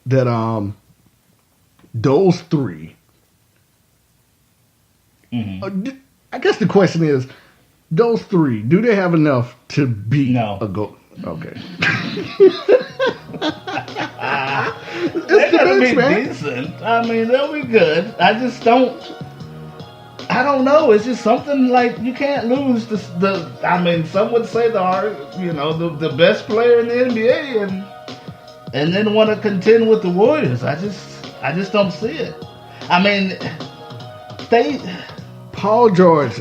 that those three. I guess the question is, those three, do they have enough to beat a goal? Okay. They're gonna be decent. I mean, they'll be good. I just don't. I don't know. It's just something like you can't lose the. I mean, some would say the best player in the NBA, and then want to contend with the Warriors. I just don't see it. I mean, Paul George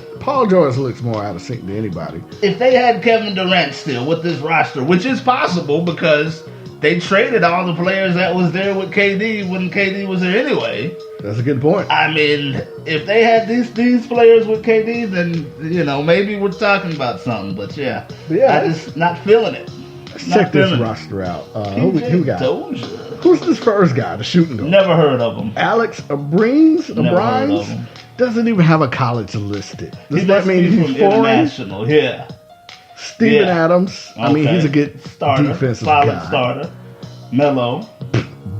looks more out of sync than anybody. If they had Kevin Durant still with this roster, which is possible because they traded all the players that was there with KD when KD was there anyway. That's a good point. I mean, if they had these players with KD, then maybe we're talking about something. But yeah, I just not feeling it. Let's check this roster out. Who we got? Dozier. Who's this first guy, the shooting guard? Never heard of him. Alex Abrines? Doesn't even have a college listed. Does that mean he's foreign? International, yeah. Steven Adams. I mean, he's a good defensive solid guy. Starter. Melo.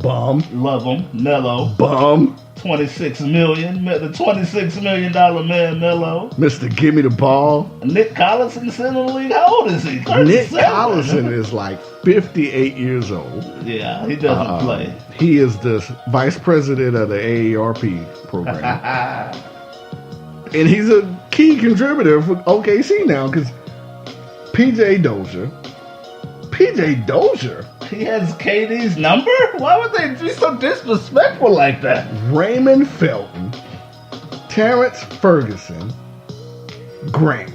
Bum. Love him. Melo. Bum. $26 million. The $26 million man, Melo. Mr. Gimme the Ball. Nick Collison's in the league. How old is he? 37. Nick Collison is like 58 years old. Yeah, he doesn't play. He is the vice president of the AARP program. And he's a key contributor for OKC now because PJ Dozier. He has KD's number? Why would they be so disrespectful like that? Raymond Felton, Terrence Ferguson, Grant.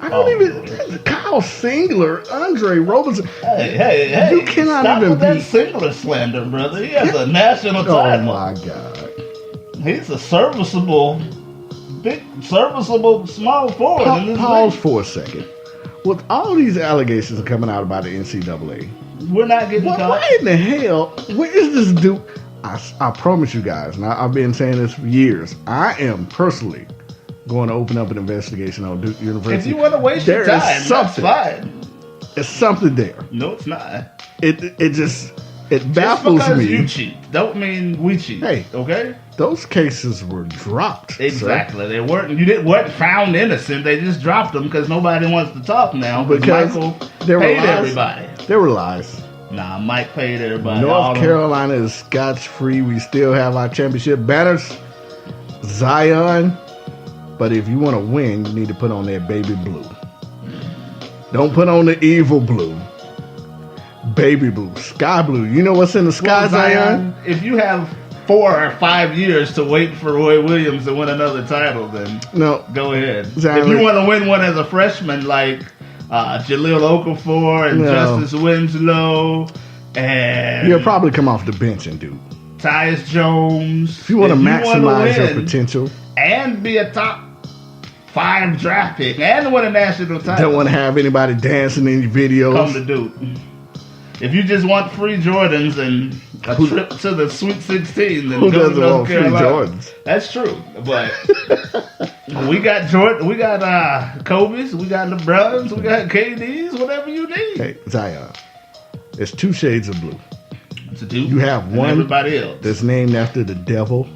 Kyle Singler, Andre Robertson. Hey! You cannot stop even with that Singler slander, brother. He has a national title. Oh my God! He's a serviceable small forward. Pause for a second. With all these allegations coming out about the NCAA, we're not getting caught. Why in the hell? Where is this dude? I promise you guys, and I've been saying this for years. I am personally going to open up an investigation on Duke University. If you want to waste your time, that's fine. There's something there. No, it's not. It baffles just because me. You cheat don't mean we cheat. Hey, okay. Those cases were dropped. Exactly. Sir. They weren't found innocent. They just dropped them because nobody wants to talk now. Because Michael paid everybody. There were lies. Nah, Mike paid everybody. North Carolina is scotch-free. We still have our championship banners. Zion. But if you want to win, you need to put on that baby blue. Don't put on the evil blue. Baby blue. Sky blue. You know what's in the sky, Zion? If you have 4 or 5 years to wait for Roy Williams to win another title, then go ahead. Zion, if you want to win one as a freshman like Jahlil Okafor and Justice Winslow and... You'll probably come off the bench and do. Tyus Jones. If you want to maximize your potential. And be a top 5 draft pick and win a national title. Don't want to have anybody dancing in your videos. Come to Duke. If you just want free Jordans and a trip to the Sweet 16, then who go to doesn't North want Carolina. free Jordans? That's true, but we got Jordan, we got Kobe's, we got LeBron's, we got KD's, whatever you need. Hey, Zion, there's 2 shades of blue. It's a Duke. You have one everybody else that's named after the devil,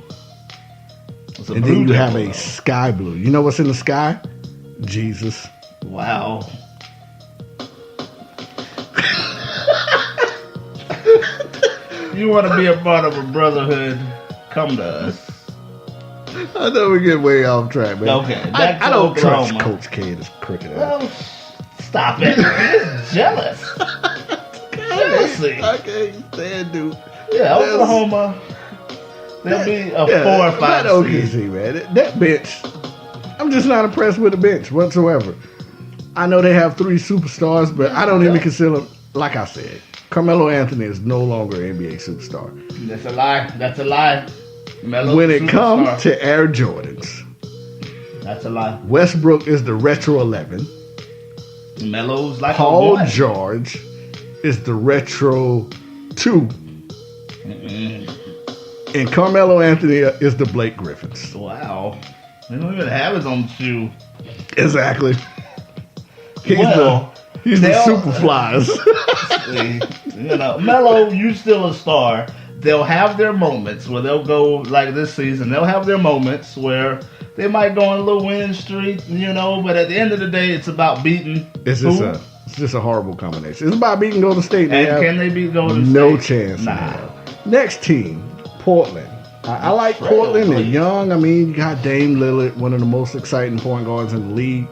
and then you have a sky blue. You know what's in the sky? Jesus. Wow. You want to be a part of a brotherhood? Come to us. I know we get way off track, man. Okay, I don't trust Coach K as cricket. Well, stop it. You're jealous. Jealousy. I can't stand, dude. Yeah, Oklahoma. There'll be a 4 or 5 OKC, man. That bench, I'm just not impressed with the bench whatsoever. I know they have 3 superstars, but I don't even consider them, like I said, Carmelo Anthony is no longer an NBA superstar. That's a lie. Melo's when it comes to Air Jordans, that's a lie. Westbrook is the retro 11. Melo's like Paul George is the retro 2. And Carmelo Anthony is the Blake Griffins. Wow. They don't even have his own shoe. Exactly. He's the super flies. Melo, you still a star. They'll have their moments where they'll go like this season. They'll have their moments where they might go on a little winning streak, But at the end of the day, it's about beating. It's just a horrible combination. It's about beating Golden State. And can they beat Golden State? No chance. Nah. Next team, Portland. I like Portland. They're young. I mean, you got Dame Lillard, one of the most exciting point guards in the league.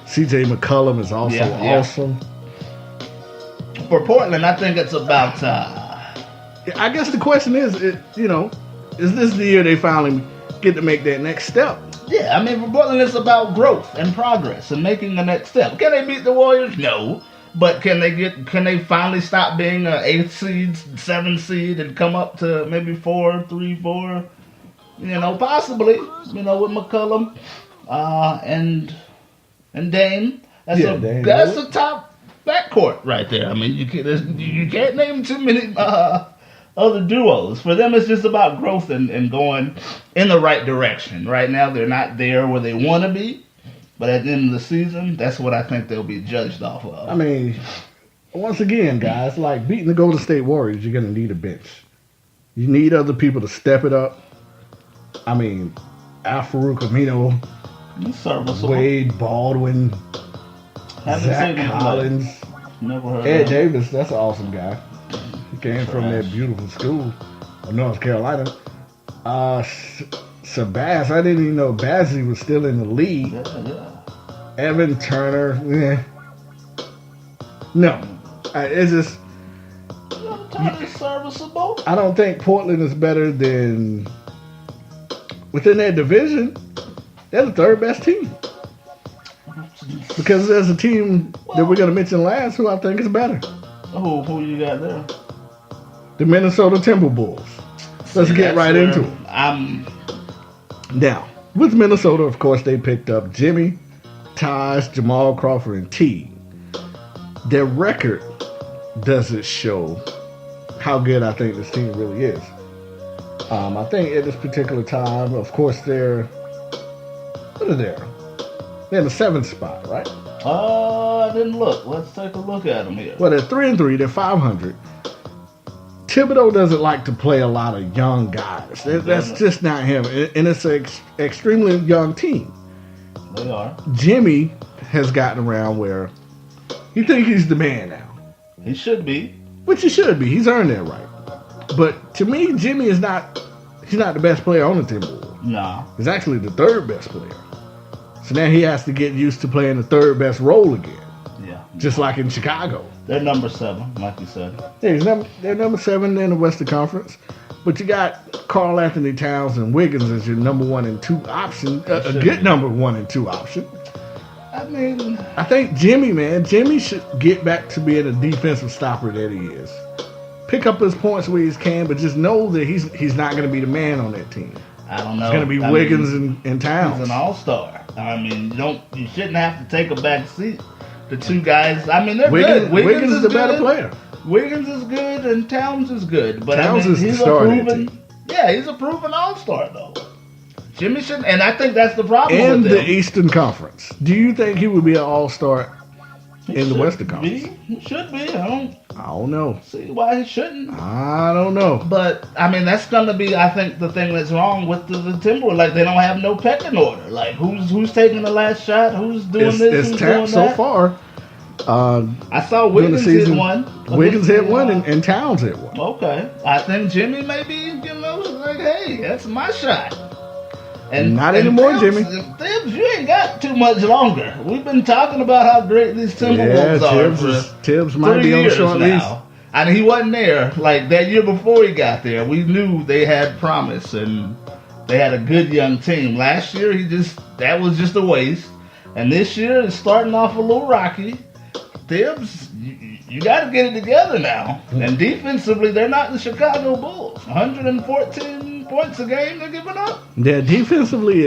CJ McCollum is also awesome. For Portland, I think it's about. I guess the question is, is this the year they finally get to make that next step? Yeah, I mean, for Portland, it's about growth and progress and making the next step. Can they beat the Warriors? No. But can they finally stop being an 8th seed, 7th seed, and come up to maybe 4, 3, 4? Possibly. With McCollum and Dame. That's a top backcourt right there. I mean, you can't name too many other duos. For them, it's just about growth and going in the right direction. Right now, they're not there where they want to be. But at the end of the season, that's what I think they'll be judged off of. I mean, once again, guys, like beating the Golden State Warriors, you're going to need a bench. You need other people to step it up. I mean, Al-Farouq Amino, Wade Baldwin, Zach Collins, Ed Davis, that's an awesome guy. He came from that beautiful school of North Carolina. Sabaz, I didn't even know Bazzi was still in the league. Yeah. Evan Turner, no. It's just... Turner's serviceable. I don't think Portland is better than... Within that division, they're the third best team. Because there's a team that we're going to mention last who I think is better. Who you got there? The Minnesota Timberwolves. Let's get right into it. Now, with Minnesota, of course, they picked up Jimmy, Taj, Jamal Crawford, and T. Their record doesn't show how good I think this team really is. I think at this particular time, of course, they're in the 7th spot, right? I didn't look. Let's take a look at them here. Well, they're 3-3. They're 500. Thibodeau doesn't like to play a lot of young guys. That's just not him. And it's an extremely young team. They are. Jimmy has gotten around where he thinks he's the man now. He should be. Which he should be. He's earned that right. But to me, Jimmy is not... He's not the best player on the Timberwolves. No. He's actually the third best player. So now he has to get used to playing the third best role again. Yeah. Just like in Chicago. They're number 7, like you said. Yeah, they're number 7 in the Western Conference. But you got Karl Anthony Towns and Wiggins as your number 1 and 2 option. A good number 1 and 2 option. I mean... I think Jimmy should get back to being a defensive stopper that he is. Pick up his points where he can, but just know that he's not going to be the man on that team. I don't know. It's going to be Wiggins and Towns. He's an all-star. I mean, you shouldn't have to take a back seat. The two guys, I mean, they're good. Wiggins is the better player. Wiggins is good and Towns is good. But Towns is he's the star of that team. Yeah, he's a proven all-star, though. Jimmy shouldn't, and I think that's the problem with them. The Eastern Conference. Do you think he would be an all-star in the Western Conference? He should be. I don't know. See why he shouldn't. I don't know. But, I mean, that's going to be, I think, the thing that's wrong with the Timberwolves. Like, they don't have no pecking order. Like, who's taking the last shot? Who's doing this? Who's doing that? So far. I saw Wiggins hit one. Wiggins hit one and Towns hit one. Okay. I think Jimmy may be, like, hey, that's my shot. And not anymore, Jimmy. Tibbs, you ain't got too much longer. We've been talking about how great these Timberwolves are. Tibbs might be on the short leash. And he wasn't there. Like, that year before he got there, we knew they had promise and they had a good young team. Last year, that was just a waste. And this year, it's starting off a little rocky. Tibbs, you got to get it together now. And defensively, they're not the Chicago Bulls. 114 points a game they're giving up. Yeah, defensively,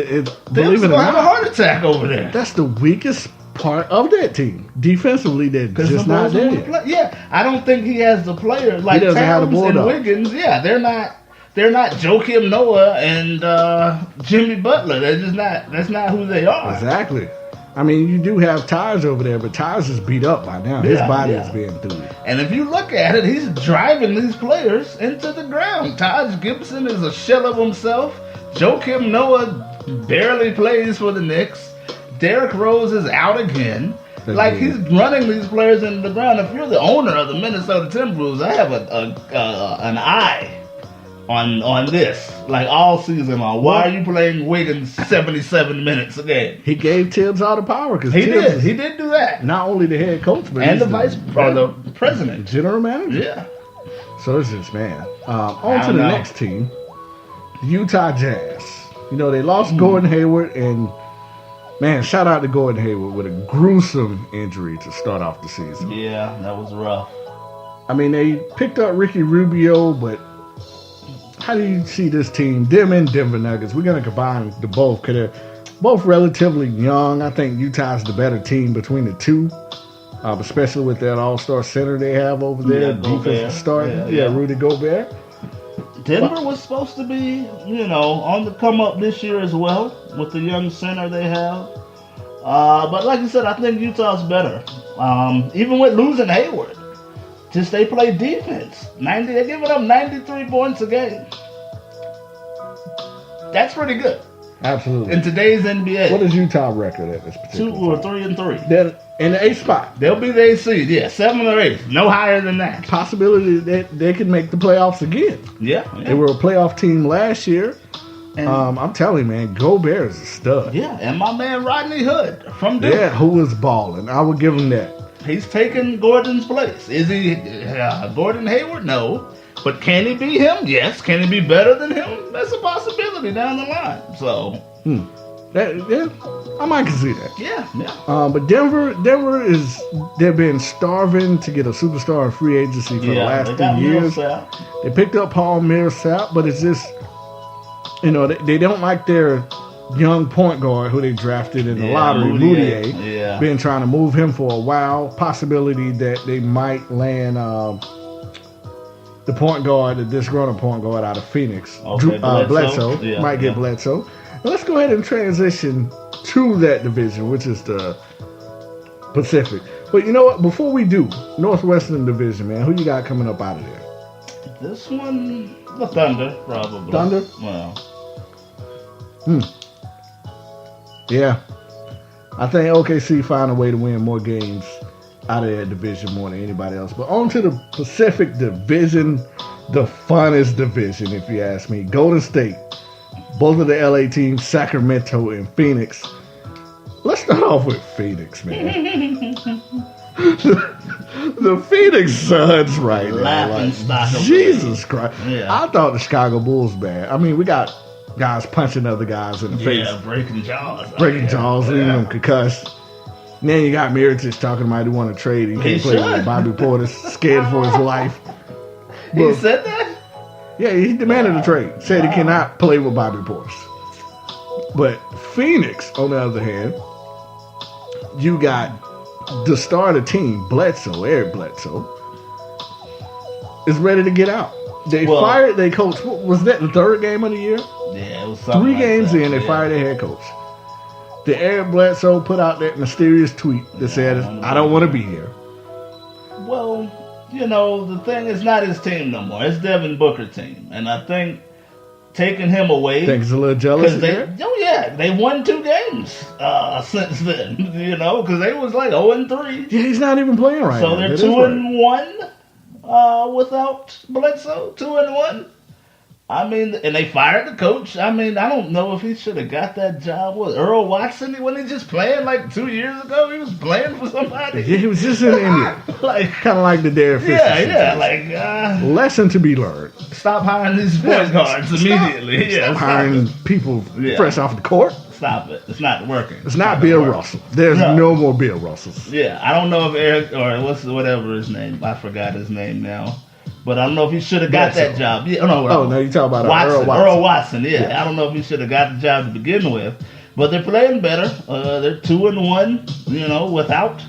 believe it or not, have a heart attack over there. That's the weakest part of that team. Defensively, they're just not there yet. Yeah, I don't think he has the players like Towns and Wiggins. Yeah, they're not Joakim Noah and Jimmy Butler. They're just not. That's not who they are. Exactly. I mean, you do have Tyus over there, but Tyus is beat up by now. His body is being through. And if you look at it, he's driving these players into the ground. Taj Gibson is a shell of himself. Joakim Noah barely plays for the Knicks. Derrick Rose is out again. Like, he's running these players into the ground. If you're the owner of the Minnesota Timberwolves, I have an eye on this, like all season long. Why are you playing Wiggins 77 minutes a game? He gave Tibbs all the power because he did do that. Not only the head coach, but and the president, general manager. Yeah. So it's just on to the next team, Utah Jazz. You know, they lost Gordon Hayward, and man, shout out to Gordon Hayward with a gruesome injury to start off the season. Yeah, that was rough. I mean, they picked up Ricky Rubio, but how do you see this team, them and Denver Nuggets? We're going to combine the both because they're both relatively young. I think Utah's the better team between the two, especially with that all-star center they have over there, defensive starter. Yeah, Rudy Gobert. Denver was supposed to be, on the come-up this year as well with the young center they have. But like you said, I think Utah's better. Even with losing Hayward. Just they play defense. They're giving up 93 points a game. That's pretty good. Absolutely. In today's NBA. What is Utah record at this particular time? 3-3? They're in the 8th spot. They'll be the 8th seed. Yeah, 7 or 8. No higher than that. Possibility that they could make the playoffs again. Yeah. They were a playoff team last year. And I'm telling you, man, Gobert is a stud. Yeah, and my man Rodney Hood from Duke. Yeah, who was balling. I would give him that. He's taking Gordon's place. Is he Gordon Hayward? No. But can he be him? Yes. Can he be better than him? That's a possibility down the line. So, I might consider that. Yeah. But Denver they've been starving to get a superstar in free agency for the last 3 years. They picked up Paul Millsap, but it's just, they don't like their young point guard who they drafted in the lottery, Moutier. Yeah. Been trying to move him for a while. Possibility that they might land the point guard, the disgruntled point guard out of Phoenix, Bledsoe. Might get Bledsoe. But let's go ahead and transition to that division, which is the Pacific. But you know what? Before we do, Northwestern Division, man, who you got coming up out of there? This one, the Thunder, probably. Thunder? Well. Yeah. I think OKC found a way to win more games out of that division more than anybody else. But on to the Pacific Division, the funnest division, if you ask me. Golden State, both of the LA teams, Sacramento and Phoenix. Let's start off with Phoenix, man. The Phoenix Suns right now. Jesus Christ. Yeah. I thought the Chicago Bulls bad. I mean, we got guys punching other guys in the face. Yeah, breaking jaws, leaving them concussed. And then you got Mirotic talking about he want to trade. He can't play with Bobby Portis, scared for his life. He said that? Yeah, he demanded a trade. Said he cannot play with Bobby Portis. But Phoenix, on the other hand, you got the starter team, Eric Bledsoe, is ready to get out. They fired their coach. Was that the third game of the year? Yeah, it was something 3 games in, they fired their head coach. The Eric Bledsoe put out that mysterious tweet that said, I don't want to be here. Well, the thing is not his team no more. It's Devin Booker's team. And I think taking him away. Think he's a little jealous there? Oh, yeah. They won 2 games since then, because they was like 0-3. Yeah, he's not even playing right now. So they're 2-1 without Bledsoe. 2-1. I mean, and they fired the coach. I mean, I don't know if he should have got that job. Was Earl Watson, when he just playing like 2 years ago? He was playing for somebody. Yeah, he was just in India. Kind of like the Derek Fisher. Yeah, lesson to be learned. Stop hiring these point guards immediately. Stop hiring people fresh off the court. Stop it. It's not working. It's not Bill Russell. There's no more Bill Russells. Yeah, I don't know if Eric, or whatever his name. I forgot his name now. But I don't know if he should have got that job. Yeah, no, you talking about Watson. Earl Earl Watson, yeah. I don't know if he should have got the job to begin with. But they're playing better. They're 2-1, without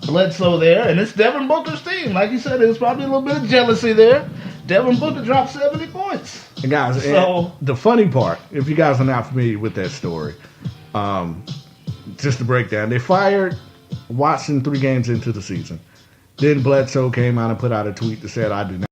Bledsoe there. And it's Devin Booker's team. Like you said, there's probably a little bit of jealousy there. Devin Booker dropped 70 points. And guys, the funny part, if you guys are not familiar with that story, Just to break down, they fired Watson 3 games into the season. Then Bledsoe came out and put out a tweet that said, "I do not